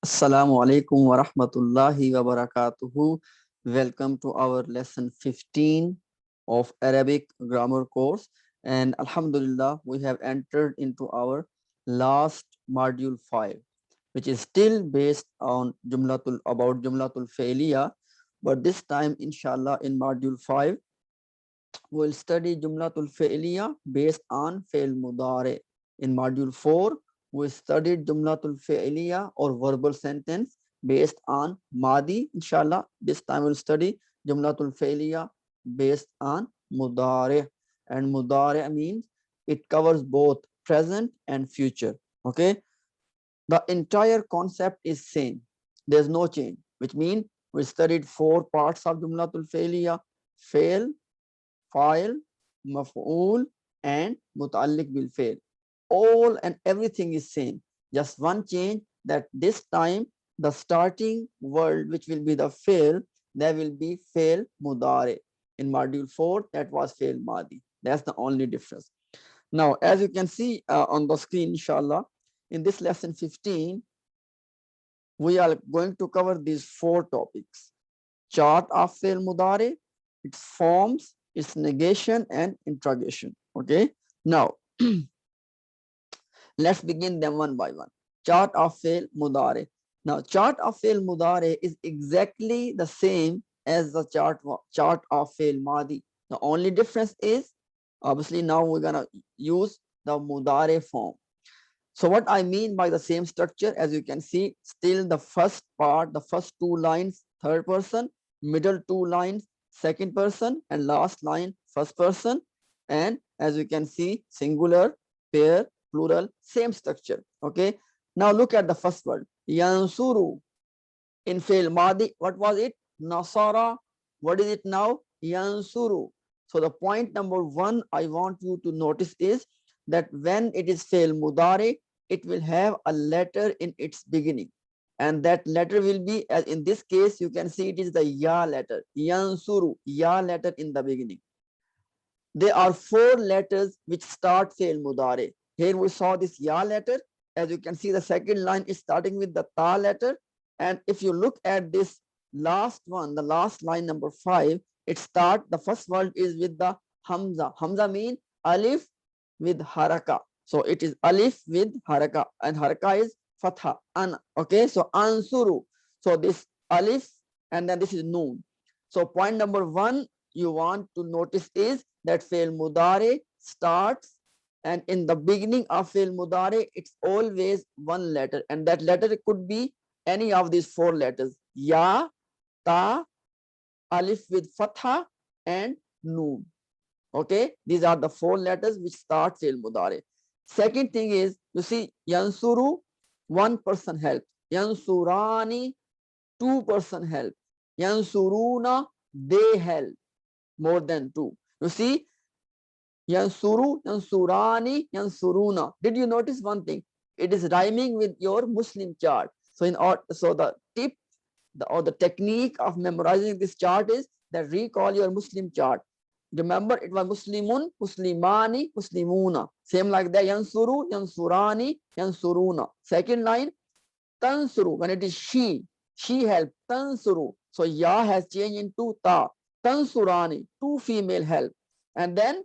Assalamu alaikum wa rahmatullahi wa barakatuhu. Welcome to our lesson 15 of Arabic grammar course. And Alhamdulillah, we have entered into our last module 5, which is still based on Jumlatul Failiyah. But this time, inshallah, in module 5, we'll study Jumlatul Fi'liya based on Fi'l Mudare. In module 4, we studied Jumlatul Fi'liya or verbal sentence based on Madi. Inshallah, this time we'll study Jumlatul Fi'liya based on Mudare. And Mudare means it covers both present and future. Okay, the entire concept is same. There's no change, which means we studied 4 parts of Jumlatul Fi'liya: fail, file, maf'ul, and muta'alliq bil fail. All and everything is same. Just one change that this time the starting word, which will be the fail, there will be fail mudare. In module 4, that was fail madi. That's the only difference. Now, as you can see on the screen, inshallah, in this lesson 15, we are going to cover these 4 topics: chart of fail mudare, its forms, its negation and interrogation. Okay, now let's begin them one by one. Chart of fail mudare. Now, chart of fail mudare is exactly the same as the chart of fail madi. The only difference is, obviously, now we're gonna use the mudare form. So what I mean by the same structure, as you can see, still the first part, the first 2 lines, third person, middle 2 lines, second person, and last line, first person. And as you can see, singular, pair, plural, same structure. Okay. Now look at the first word, yansuru. In fail madi, what was it? Nasara. What is it now? Yansuru. So the point number 1 I want you to notice is that when it is fail mudare, it will have a letter in its beginning, and that letter will be, as in this case you can see, it is the ya letter. Yansuru, ya letter in the beginning. There are 4 letters which start fail mudare. Here we saw this ya letter. As you can see, the second line is starting with the ta letter. And if you look at this last one, the last line number 5, the first word is with the hamza. Hamza means alif with haraka. So it is alif with haraka, and haraka is fatha. Okay, so ansuru. So this alif, and then this is noon. So point number 1 you want to notice is that fail mudare starts, and in the beginning of fail mudare, it's always one letter, and that letter could be any of these 4 letters: ya, ta, alif with fatha, and noon. Okay, these are the 4 letters which start fail mudare. Second thing is, you see, yansuru, 1 person help. Yansurani, 2 person help. Yansuruna, they help more than 2. You see, yansuru, yansurani, yansuruna. Did you notice one thing? It is rhyming with your Muslim chart. So the tip or the technique of memorizing this chart is that recall your Muslim chart. Remember, it was Muslimun, Muslimani, Muslimuna. Same like that. Yansuru, Yansurani, Yansuruna. Second line, Tansuru. When it is she help. Tansuru. So ya has changed into ta. Tansurani, 2 female help. And then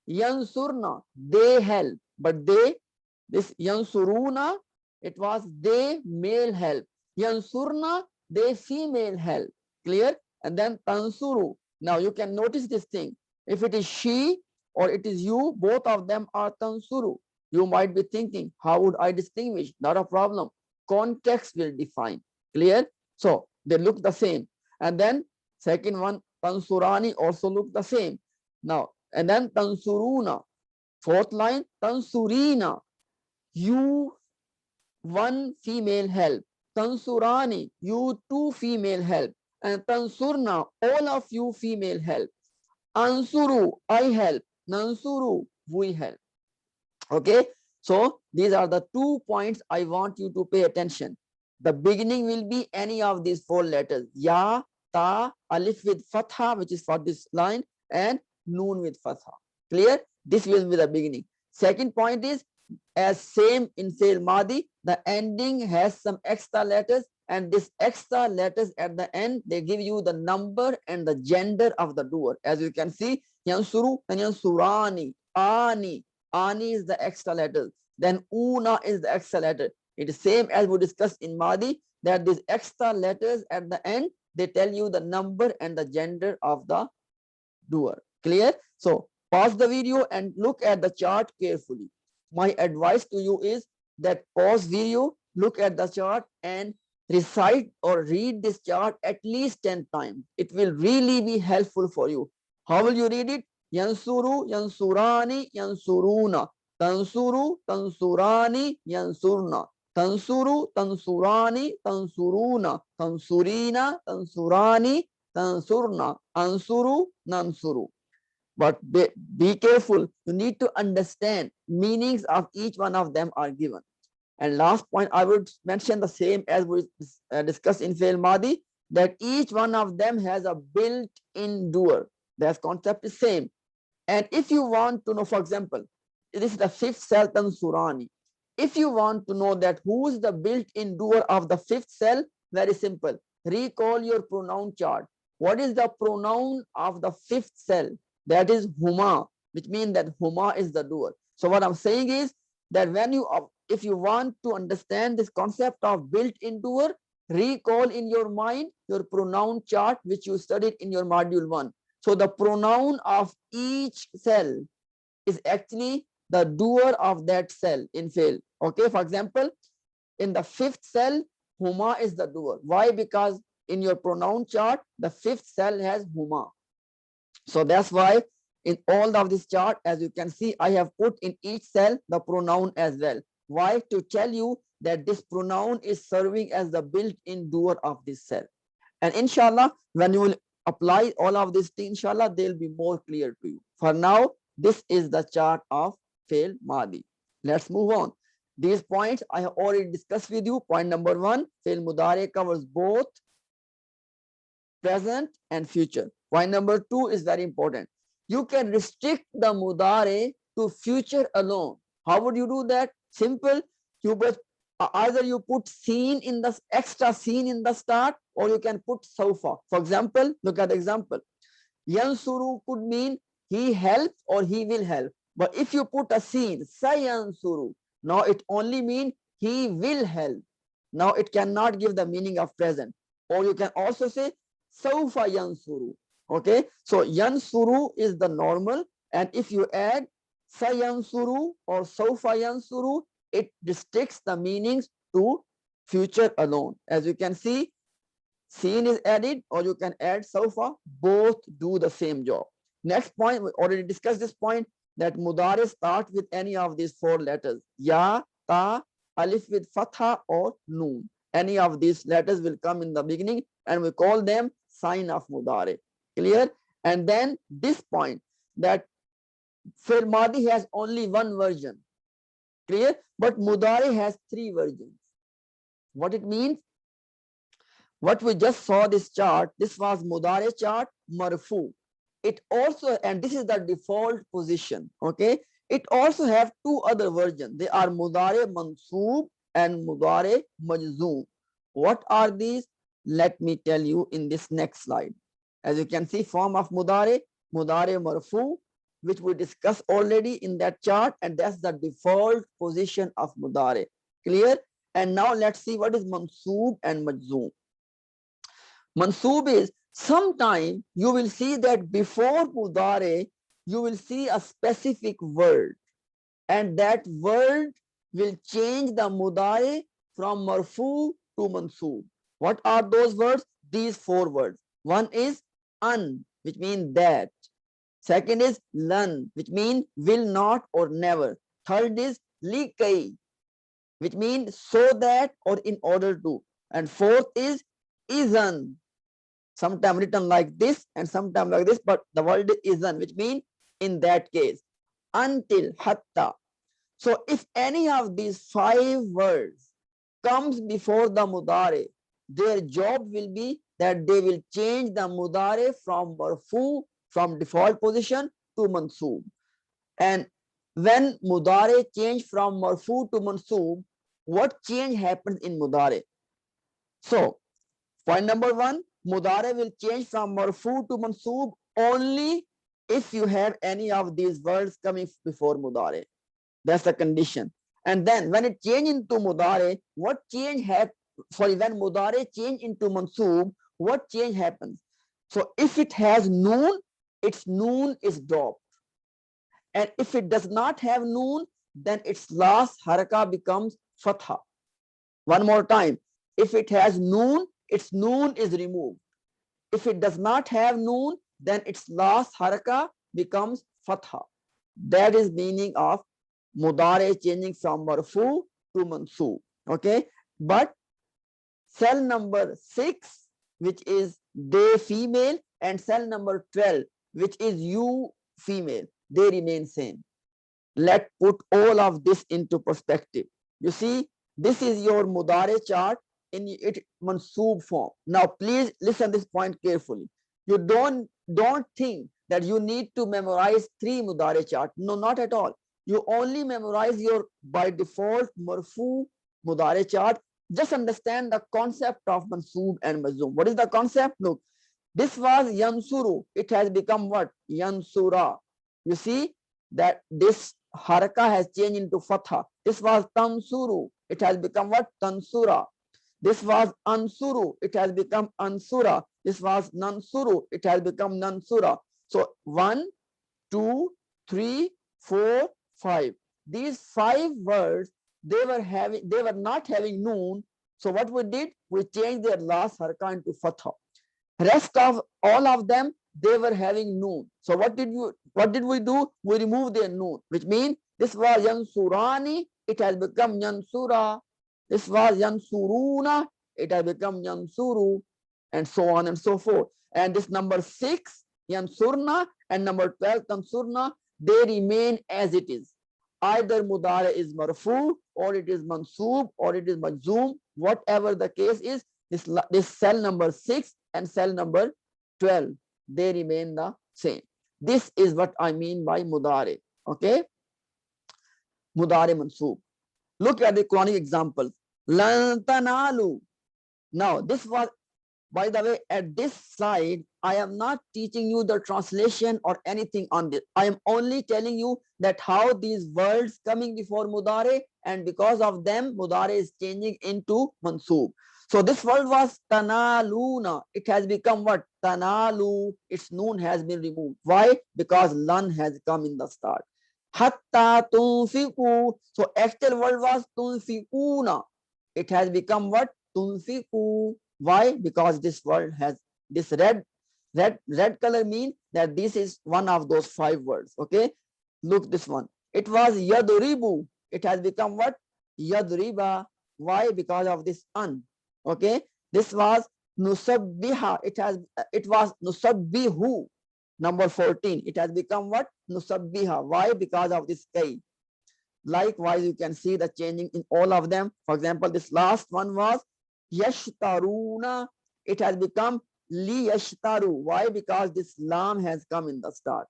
Yansurna, they help. But this Yansuruna, it was they male help. Yansurna, they female help. Clear? And then Tansuru. Now you can notice this thing. If it is she or it is you, both of them are Tansuru. You might be thinking, how would I distinguish? Not a problem. Context will define. Clear? So they look the same. And then second one, Tansurani, also look the same. Now, and then Tansuruna. Fourth line, Tansurina. You 1 female help. Tansurani, you 2 female help. And Tansurna, all of you female help. Ansuru, I help. Nansuru, we help. Okay, so these are the 2 points I want you to pay attention. The beginning will be any of these 4 letters: ya, ta, alif with fatha, which is for this line, and noon with fatha. Clear? This will be the beginning. Second point is as same in fail madi, the ending has some extra letters, and this extra letters at the end, they give you the number and the gender of the doer. As you can see, yansuru and yansurani, ani. Ani is the extra letter. Then una is the extra letter. It is same as we discussed in madi, that these extra letters at the end, they tell you the number and the gender of the doer. Clear? So pause the video and look at the chart carefully. My advice to you is that pause video, look at the chart and recite or read this chart at least 10 times. It will really be helpful for you. How will you read it? Yansuru, yansurani, yansuruna. Tansuru, tansurani, yansurna. Tansuru, tansurani, tansuruna. Tansurina, tansurani, tansurna. Ansuru, nansuru. But be careful. You need to understand meanings of each one of them are given. And last point, I would mention the same as we discussed in Fail Madi, that each one of them has a built-in doer. That concept is same. And if you want to know, for example, this is the fifth cell Tansurani. If you want to know that who is the built-in doer of the fifth cell, very simple. Recall your pronoun chart. What is the pronoun of the fifth cell? That is huma, which means that huma is the doer. So what I'm saying is that when you, if you want to understand this concept of built-in doer, recall in your mind your pronoun chart which you studied in your module 1. So the pronoun of each cell is actually the doer of that cell in fail. Okay, for example, in the fifth cell, huma is the doer. Why? Because in your pronoun chart, the fifth cell has huma. So that's why in all of this chart, as you can see, I have put in each cell the pronoun as well. Why? To tell you that this pronoun is serving as the built-in doer of this cell. And inshallah, when you will apply all of these things, inshallah, they'll be more clear to you. For now, this is the chart of fail madi. Let's move on. These points I have already discussed with you. Point number 1, fail mudare covers both present and future. Point number 2 is very important. You can restrict the mudare to future alone. How would you do that? Simple. You put either you put seen in the extra seen in the start, or you can put sofa. For example, look at the example. Yansuru could mean he helps or he will help. But if you put a seen, sayansuru, now it only means he will help. Now it cannot give the meaning of present. Or you can also say saufa yansuru. Okay, so yansuru is the normal, and if you add sayansuru or saufa yansuru, it restricts the meanings to future alone. As you can see, seen is added, or you can add saufa. Both do the same job. Next point, we already discussed this point, that mudare start with any of these 4 letters. Ya, ta, alif with fatha or noon. Any of these letters will come in the beginning, and we call them sign of mudare. Clear? And then this point, that fi'l madi has only 1 version. Clear? But mudare has 3 versions. What it means? What we just saw this chart, this was mudare chart, marfu. It also, and this is the default position, okay? It also have 2 other versions. They are mudare mansoob and mudare majzoom. What are these? Let me tell you in this next slide. As you can see, form of mudare, mudare marfu, which we discussed already in that chart, and that's the default position of mudare. Clear? And now let's see what is mansoob and majzoom. Mansoob is, sometime you will see that before mudare, you will see a specific word, and that word will change the mudare from marfu to mansoob. What are those words? These 4 words. One is an, which means that. Second is lan, which means will not or never. Third is likai, which means so that or in order to. And fourth is izan, sometimes written like this and sometimes like this, but the word is izan, which means in that case. Until, hatta. So if any of these 5 words comes before the mudare, their job will be that they will change the mudare from marfu, from default position, to mansoob. And when mudare change from marfu to mansub, what change happens in mudare? So point number one, mudare will change from marfu to mansub only if you have any of these words coming before mudare. That's the condition. And then when it change into mudare, what change happens? Sorry, when mudare change into mansub, what change happens? So if it has noon, its noon is dropped. And if it does not have noon, then its last haraka becomes fatha. One more time. If it has noon, its noon is removed. If it does not have noon, then its last haraka becomes fatha. That is meaning of mudare changing from marfu to mansub. Okay, but cell number 6, which is they female, and cell number 12, which is you female, they remain same. Let's put all of this into perspective. You see, this is your mudare chart in its mansub form. Now please listen this point carefully. You don't think that you need to memorize 3 mudare chart. No, not at all. You only memorize your by default marfu mudare chart. Just understand the concept of mansub and mazum. What is the concept? Look, this was yansuru. It has become what? Yansura. You see that this haraka has changed into fatha. This was tansuru. It has become what? Tansura. This was ansuru. It has become ansura. This was nansuru. It has become nansura. So 1, 2, 3, 4, 5. These 5 words, they were not having noon. So what we did, we changed their last haraka into fatha. Rest of all of them, they were having noon. So what did we do? We removed their noon, which means this was yansurani, it has become yansura. This was yansuruna, it has become yansuru, and so on and so forth. And this number 6, yansurna, and number 12, tansurna, they remain as it is. Either mudare is marfu, or it is mansub, or it is majzoom, whatever the case is, this cell number 6 and cell number 12, they remain the same. This is what I mean by mudare. Okay, mudare mansub. Look at the Quranic examples. Lan tanalu. Now this was, by the way, at this slide, I am not teaching you the translation or anything on this. I am only telling you that how these words coming before mudare, and because of them, mudare is changing into mansub. So this word was tanaluna. It has become what? Tanalu. Its noon has been removed. Why? Because lan has come in the start. Hatta tunfiku. So actual word was tunfikuna. It has become what? Tunfiku. Why? Because this word has this red color, means that this is one of those 5 words. Okay, look this one. It was yadribu. It has become what? Yadriba. Why? Because of this an. Okay, this was nusabbiha. It was nusabbihu. Number 14. It has become what? Nusabbiha. Why? Because of this kay. Likewise, you can see the changing in all of them. For example, this last one was yashtaruna. It has become li yashtaru. Why? Because this lam has come in the start.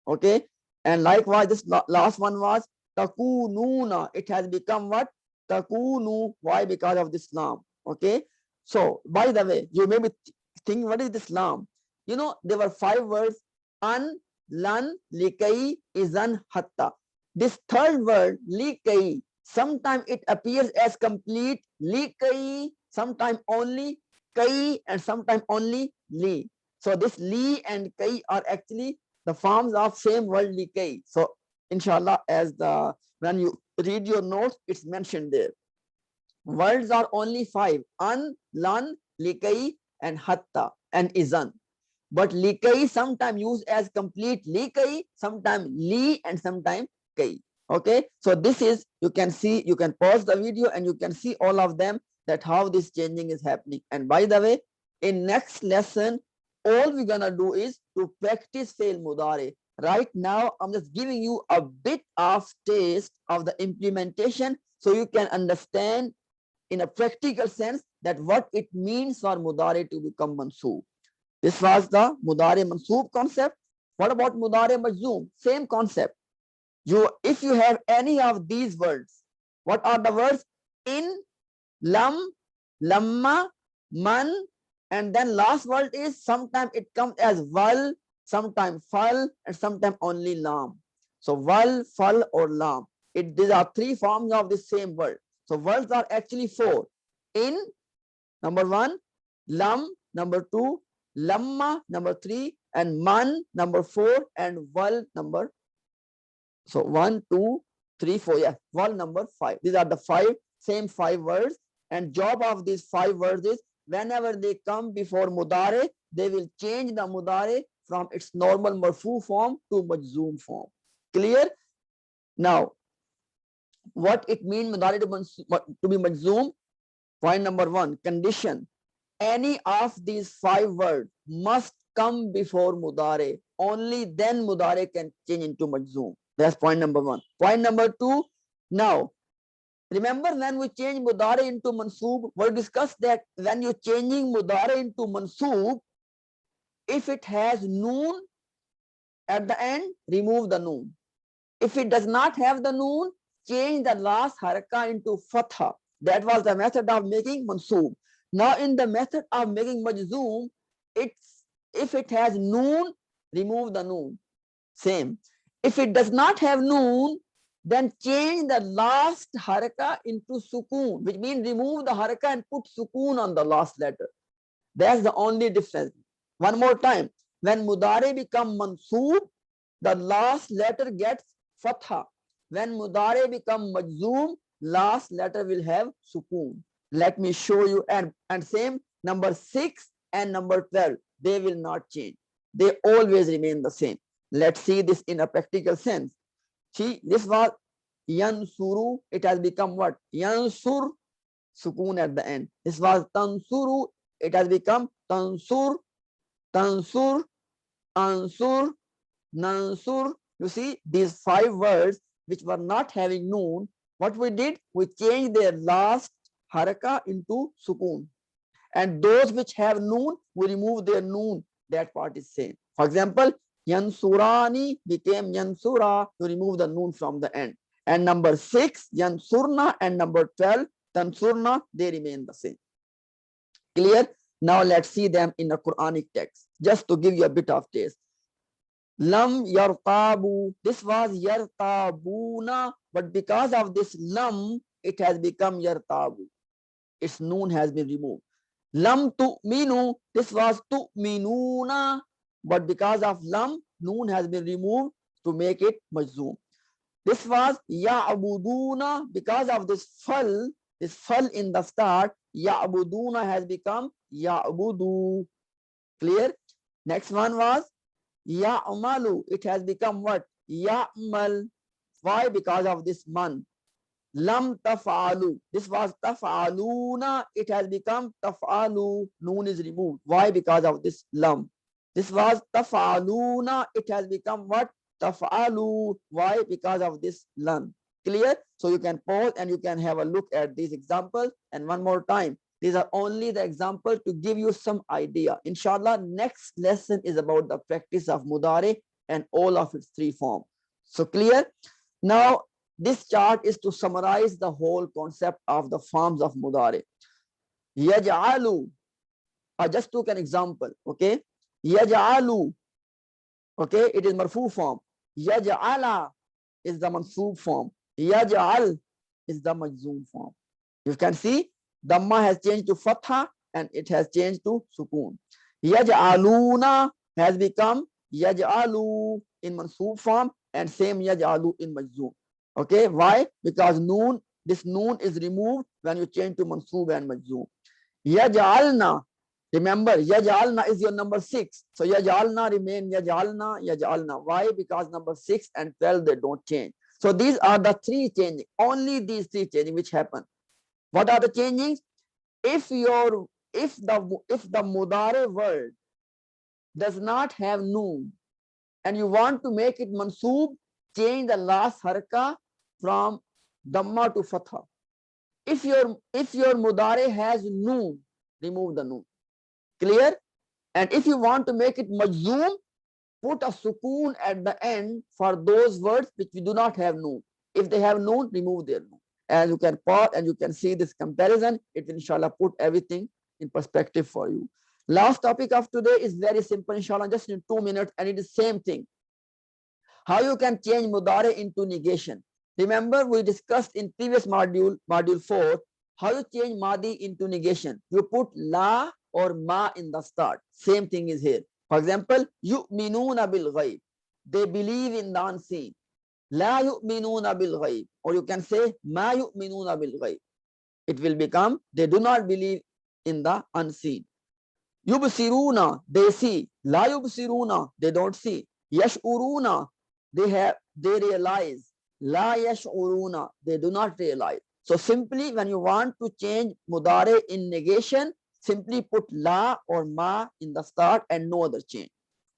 Okay, and likewise, this last one was takununa. It has become what? Takunu. Why? Because of this lam. Okay, so by the way, you may be thinking, what is this lam? You know, there were 5 words: an, lan, likai, izan, hatta. This third word, likai, sometimes it appears as complete likai, sometimes only kai, and sometimes only li. So this li and kai are actually the forms of same word likai. So inshallah, when you read your notes, it's mentioned there. Words are only 5: an, lan, likai, and hatta, and izan. But likai sometimes used as complete likai, sometimes li, and sometimes kai. Okay, so this is, you can see, you can pause the video and you can see all of them, that how this changing is happening. And by the way, in next lesson, all we're gonna do is to practice fail mudare. Right now, I'm just giving you a bit of taste of the implementation, so you can understand in a practical sense that what it means for mudare to become mansub. This was the mudare mansub concept. What about mudare majzoom? Same concept. If you have any of these words, what are the words? In, lam, lamma, man, and then last word is sometimes it comes as wal, sometimes fal, and sometimes only lam. So wal, fal, or lam. These are three forms of the same word. So words are actually four. In, number one, lam, number two, lamma, number three, and man, number four, and wal, number. So 1, 2, 3, 4. Yeah, wal number 5. These are the same five words. And job of these five words is whenever they come before mudare, they will change the mudare from its normal marfu form to majzoom form. Clear? Now, what it means mudare to be majzoom? Point number one, condition. Any of these five words must come before mudare. Only then mudare can change into majzoom. That's point number one. Point number two, now, remember when we change mudare into mansoob, we discussed that when you're changing mudare into mansoob, if it has noon at the end, remove the noon. If it does not have the noon, change the last haraka into fatha. That was the method of making mansoob. Now in the method of making majzoom, if it has noon, remove the noon. Same. If it does not have noon, then change the last haraka into sukoon, which means remove the haraka and put sukoon on the last letter. That's the only difference. One more time. When mudare become mansoob, the last letter gets fatha. When mudare become majzoom, last letter will have sukoon. Let me show you. And same number 6 and number 12, they will not change. They always remain the same. Let's see this in a practical sense. See, this was yansuru. It has become what? Yansur, sukoon at the end. This was tansuru. It has become tansur, tansur, ansur, nansur. You see, these five words which were not having noon, what we did, we changed their last haraka into sukoon. And those which have noon, we remove their noon. That part is same. For example, yansurani became yansura, to remove the noon from the end. And number 6, yansurna, and number 12, tansurna, they remain the same. Clear? Now let's see them in the Quranic text, just to give you a bit of taste. Lam yartabu. This was yartabuna, but because of this lam, it has become yartabu. Its noon has been removed. Lam tu'minu. This was tu'minuna, but because of lam, noon has been removed to make it majzoom. This was ya'buduna. Because of this fal in the start, ya'buduna has become ya'budu. Clear? Next one was ya'malu. It has become what? Ya'mal. Why? Because of this man. Lam taf'alu. This was taf'aluna. It has become taf'alu. Noon is removed. Why? Because of this lam. This was taf'aluna. It has become what? Taf'alu. Why? Because of this lam. Clear? So you can pause and you can have a look at these examples. And one more time, these are only the example to give you some idea. Inshallah, next lesson is about the practice of mudare and all of its three forms. So clear? Now, this chart is to summarize the whole concept of the forms of mudare. Yaj'alu. I just took an example. Okay. Yaj'alu. Okay. It is marfu form. Yaj'ala is the mansoob form. Yaj'al is the majzoom form. You can see Dhamma has changed to fatha and it has changed to sukoon. Yaj'aluna has become yaj'alu in mansoob form and same yaj'alu in majzoom. Okay, why? Because noon, this noon is removed when you change to mansoob and majzoom. Yaj'alna, remember yaj'alna is your number 6. So yaj'alna remain yaj'alna, yaj'alna. Why? Because number 6 and 12, they don't change. So these are the three changing, only these three changing which happen. What are the changings? If the mudare word does not have noon and you want to make it mansoob, change the last haraka from dhamma to fatha. If your mudare has noon, remove the noon. Clear? And if you want to make it majzoom, put a sukoon at the end for those words which we do not have noon. If they have noon, remove their noon. As you can pause and you can see this comparison, it will inshallah put everything in perspective for you. Last topic of today is very simple, inshallah, just in 2 minutes, and it is same thing. How you can change mudare into negation. Remember, we discussed in previous module, module 4, how you change madi into negation. You put la or ma in the start. Same thing is here. For example, yu'minuna bil ghaib. They believe in the unseen. La yu'minuna bil ghaib. Or you can say ma yu'minuna bil ghaib. It will become they do not believe in the unseen. Yubsiruna, they see. La yubsiruna, they don't see. Yash'uruna, they realize. La yash'uruna, they do not realize. So simply when you want to change mudare in negation, simply put la or ma in the start and no other change.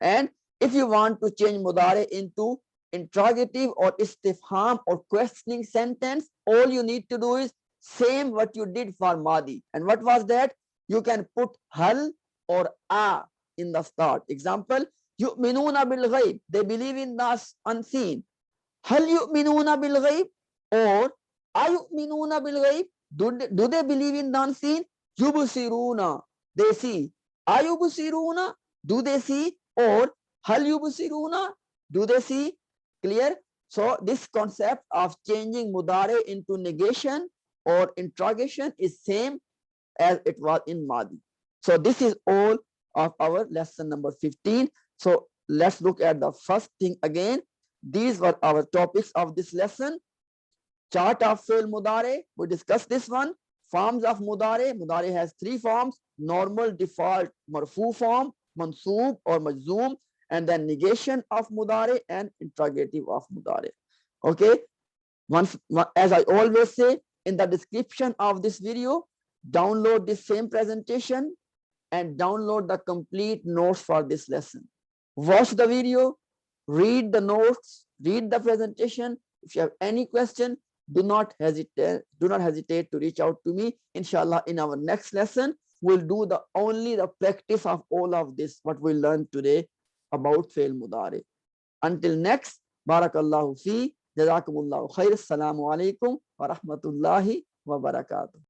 And if you want to change mudare into interrogative or istifham or questioning sentence, all you need to do is same what you did for madi. And what was that? You can put hal or a in the start. Example, yu'minuna bil ghaib. They believe in the unseen. Hal yu'minuna bil ghaib or ayu'minuna bil ghaib. Do they believe in the unseen? Yubsiruna. They see. Ayubsiruna. Do they see? Or hal yubsiruna. Do they see? Clear? So this concept of changing mudare into negation or interrogation is same as it was in Madi. So this is all of our lesson number 15. So let's look at the first thing again. These were our topics of this lesson. Chart of fi'l mudare. We discussed this one. Forms of mudare. Mudare has 3 forms: normal, default, marfu form, mansoob or majzoom, and then negation of mudare and interrogative of mudare. Okay. As I always say, in the description of this video, download this same presentation and download the complete notes for this lesson. Watch the video, read the notes, read the presentation. If you have any question, do not hesitate to reach out to me. Inshallah, in our next lesson, we'll do only the practice of all of this, what we learned today about fi'l mudare. Until next, barakallahu fi, jazakumullahu khair. Assalamu alaikum wa rahmatullahi wa barakatuh.